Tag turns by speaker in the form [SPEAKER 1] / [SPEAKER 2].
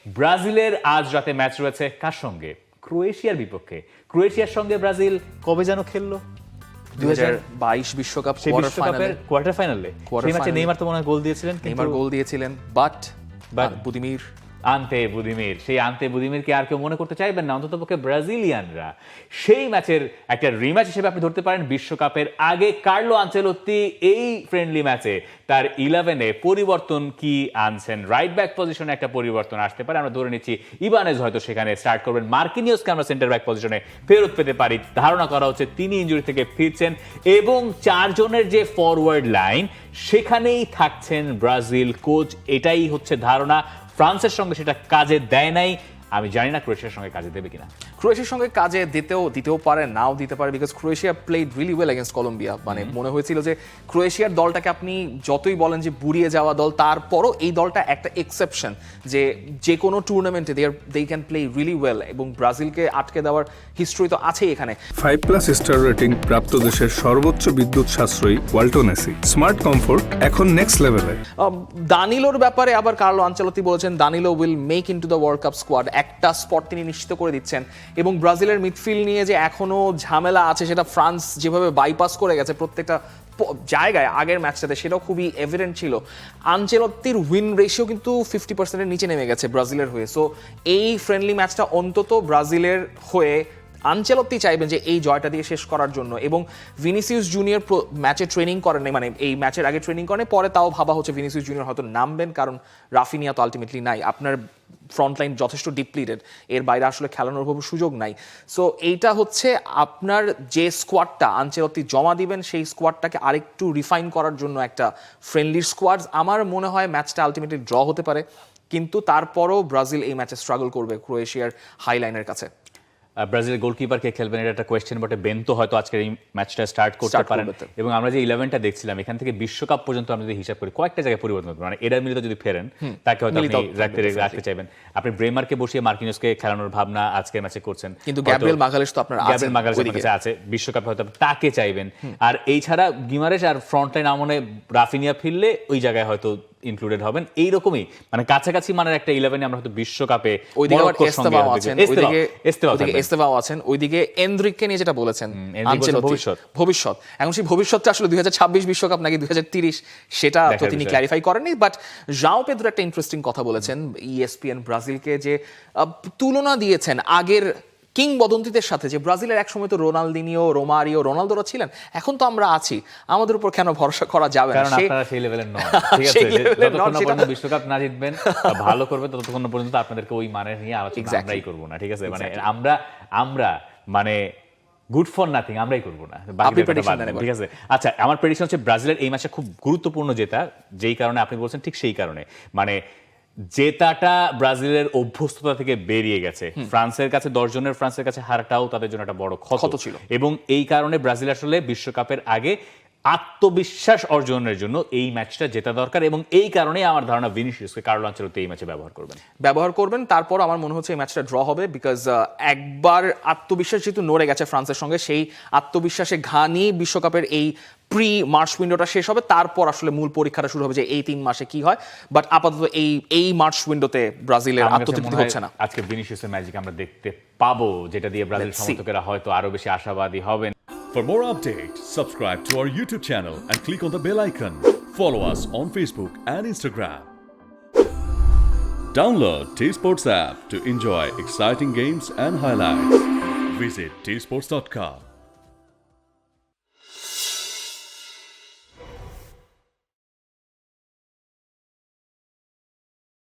[SPEAKER 1] ব্রাজিলের আজ রাতে ম্যাচ রয়েছে কার সঙ্গে? ক্রোয়েশিয়ার বিপক্ষে। ক্রোয়েশিয়ার সঙ্গে ব্রাজিল কবে যেন খেললো?
[SPEAKER 2] 2022 বিশ্বকাপ
[SPEAKER 1] সেই বিশ্বকাপের কোয়ার্টার ফাইনালে। সেই ম্যাচে নেইমার তো মনে হয় গোল দিয়েছিলেন,
[SPEAKER 2] নেইমার গোল দিয়েছিলেন, বাট বুদিমির
[SPEAKER 1] আন্তে বুদিমির, সেই আন্তে বুদিমিরকে আর কেউ মনে করতে চাইবেন না, অন্ততপক্ষে ব্রাজিলিয়ানরা। সেই ম্যাচের একটা রিম্যাচ হিসেবে আপনি ধরতে পারেন বিশ্বকাপের আগে কার্লো আনচেলত্তি এই ফ্রেন্ডলি ম্যাচে তার 11-এ পরিবর্তন কি আনছেন। রাইট ব্যাক পজিশনে একটা পরিবর্তন আসতে পারে, আমরা ধরে নিচ্ছি ইবানেজ হয়তো সেখানে স্টার্ট করবেন, মার্কিনিওসকে আমরা সেন্টার ব্যাক পজিশনে ফেরত পেতে পারি। ধারণা করা হচ্ছে তিনি ইনজুরি থেকে ফিরছেন এবং 4 জনের যে ফরওয়ার্ড লাইন সেখানেই থাকছেন ব্রাজিল কোচ, এটাই হচ্ছে ধারণা। ফ্রান্সের সঙ্গে সেটা কাজে দেয় নাই, আমি জানি না ক্রোয়েশিয়ার সঙ্গে কাজে দেবে কিনা।
[SPEAKER 2] ক্রোয়েশিয়ার সঙ্গে কাজে দিতেও পারে, নাও দিতে পারে, because Croatia played really well against Colombia. মানে মনে হয়েছিল যে ক্রোয়েশিয়ার দলটাকে আপনি যতই বলেন যে বুড়িয়ে যাওয়া দল, তারপরও এই দলটা একটা এক্সেপশন, যে কোনো টুর্নামেন্টে they can play really well, এবং ব্রাজিলকে আটকে দেওয়ার হিস্ট্রি তো আছেই এখানে।
[SPEAKER 3] 5+ স্টার রেটিং প্রাপ্ত দেশের সর্বোচ্চ বিদ্যুৎ সাশ্রয়ী ওয়ালটন এসি, স্মার্ট কমফোর্ট এখন নেক্সট লেভেলে।
[SPEAKER 2] দানিলোর ব্যাপারে আবার কার্লো আনচেলত্তি বলেছেন দানিলো will make into the world cup squad, একটা স্পট তিনি নিশ্চিত করে দিচ্ছেন। এবং ব্রাজিলের মিডফিল্ড নিয়ে যে এখনো ঝামেলা আছে, সেটা ফ্রান্স যেভাবে বাইপাস করে গেছে প্রত্যেকটা জায়গায় আগের ম্যাচটাতে, সেটাও খুবই এভিডেন্ট ছিল। আনচেলত্তির উইন রেশিও কিন্তু 50%-এর নিচে নেমে গেছে ব্রাজিলের হয়ে। সো এই ফ্রেন্ডলি ম্যাচটা অন্তত ব্রাজিলের হয়ে আনচেলত্তি চাইবেন যে এই জয়টা দিয়ে শেষ করার জন্য। এবং ভিনিসিয়াস জুনিয়র ম্যাচে ট্রেনিং করেন, মানে এই ম্যাচের আগে ট্রেনিং করেন, পরে তাও ভাবা হচ্ছে ভিনিসিয়াস জুনিয়র হয়তো নামবেন, কারণ রাফিনিয়া তো আলটিমেটলি নাই, আপনার ফ্রন্টলাইন যথেষ্ট ডিপ্লিটেড, এর বাইরে আসলে খেলানোর ভাবে সুযোগ নাই। সো এইটা হচ্ছে আপনার যে স্কোয়াডটা আনচেলত্তি জমা দিবেন, সেই স্কোয়াডটাকে আরেকটু রিফাইন করার জন্য একটা ফ্রেন্ডলি স্কোয়াড। আমার মনে হয় ম্যাচটা আলটিমেটলি ড্র হতে পারে, কিন্তু তারপরও ব্রাজিল এই ম্যাচে স্ট্রাগল করবে ক্রোয়েশিয়ার হাইলাইনের কাছে।
[SPEAKER 1] ব্রাজিলের গোলকিপার কে খেলবেন এটা একটা কোয়েশ্চেন, বটে বেনতো হয়তো আজকের এই ম্যাচটা স্টার্ট করতে পারেন। এবং আমরা যে 11টা দেখছিলাম এখান থেকে বিশ্বকাপ পর্যন্ত আমরা যদি হিসাব করি কয়েকটা জায়গায় পরিবর্তন করতে, মানে এডার মিলিতো যদি ফেরেন তাকে হয়তো আপনি রাখতে চাইবেন, আপনি ব্রেমারকে বসিয়ে মার্কিনিওসকে খেলানোর ভাবনা আজকের ম্যাচে করছেন,
[SPEAKER 2] কিন্তু গ্যাব্রিয়েল মাগালেস তো আপনার
[SPEAKER 1] আছে বিশ্বকাপে, হয়তো তাকে চাইবেন। আর এই ছাড়া গিমারেশ আর ফ্রন্টলাইন আমনে রাফিনিয়া ফিরলে ওই জায়গায় হয়তো ইনক্লুডেড হবেন। এইরকমই মানে কাছাকাছি মানের একটা 11-এ আমরা হয়তো বিশ্বকাপে
[SPEAKER 2] এস্তেভাও আছেন, ওইদিকে এন্দ্রিককে নিয়ে যেটা বলেছেন ভবিষ্যৎ, এখন সেই ভবিষ্যৎটা আসলে 2026 বিশ্বকাপ নাকি 2030 সেটা তো তিনি ক্ল্যারিফাই করেননি। বাট জাও পেদ্রো একটা ইন্টারেস্টিং কথা বলেছেন, ইএসপিএন ব্রাজিলকে যে তুলনা দিয়েছেন আগের কিংবদন্তিদের সাথে, যে ব্রাজিলের একসময় তো রোনালদিনিও, রোমারিও, রোনালদোরা ছিলেন, এখন তো আমরা আছি, আমাদের উপর কেন ভরসা করা যাবে না?
[SPEAKER 1] কারণ আপনারা সেই লেভেলের নন, ঠিক আছে? যতক্ষণ পর্যন্ত বিশ্বকাপ না জিতবেন, ভালো করবে, ততক্ষণ পর্যন্ত আপনাদেরকে ওই মানের নিয়ে আলোচনা আমরাই করব না, ঠিক আছে? মানে আমরা মানে গুড ফর নাথিং আমরাই করবো না, ঠিক আছে? আচ্ছা, আমার প্রেডিকশন হচ্ছে ব্রাজিলের এই ম্যাচে খুব গুরুত্বপূর্ণ জেতা, যেই কারণে আপনি বলছেন ঠিক সেই কারণে, মানে জেতাটা ব্রাজিলের অভ্যস্ততা থেকে বেরিয়ে গেছে। ফ্রান্সের কাছে 10 জনের ফ্রান্সের কাছে হারাটাও তাদের জন্য একটা বড় ক্ষত ছিল, এবং এই কারণে ব্রাজিল আসলে বিশ্বকাপের আগে আত্মবিশ্বাস অর্জনের জন্য এই ম্যাচটা জেতা দরকার, এবং এই কারণে আমার ধারণা ভিনিসিয়াসকে কার্লো আনচেলত্তি এই ম্যাচে ব্যবহার করবেন। তারপর আমার মনে হচ্ছে এই ম্যাচটা ড্র হবে, বিকজ একবার আত্মবিশ্বাস যেহেতু নড়ে গেছে ফ্রান্সের সঙ্গে, সেই আত্মবিশ্বাসে ঘা নিয়ে বিশ্বকাপের এই প্রি মার্চ উইন্ডোটা শেষ হবে, তারপর আসলে মূল পরীক্ষাটা শুরু হবে যে এই 3 মাসে কি হয়। বাট আপাতত এই মার্চ উইন্ডোতে ব্রাজিলের আত্মতৃপ্তি হচ্ছে না। আজকে ভিনিসিয়াসের ম্যাজিক আমরা দেখতে পাবো, যেটা দিয়ে ব্রাজিল সমর্থকেরা হয়তো আরো বেশি আশাবাদী হবেন।
[SPEAKER 4] For more updates, subscribe to our YouTube channel and click on the bell icon. Follow us on Facebook and Instagram. Download T-Sports app to enjoy exciting games and highlights. Visit tsports.com.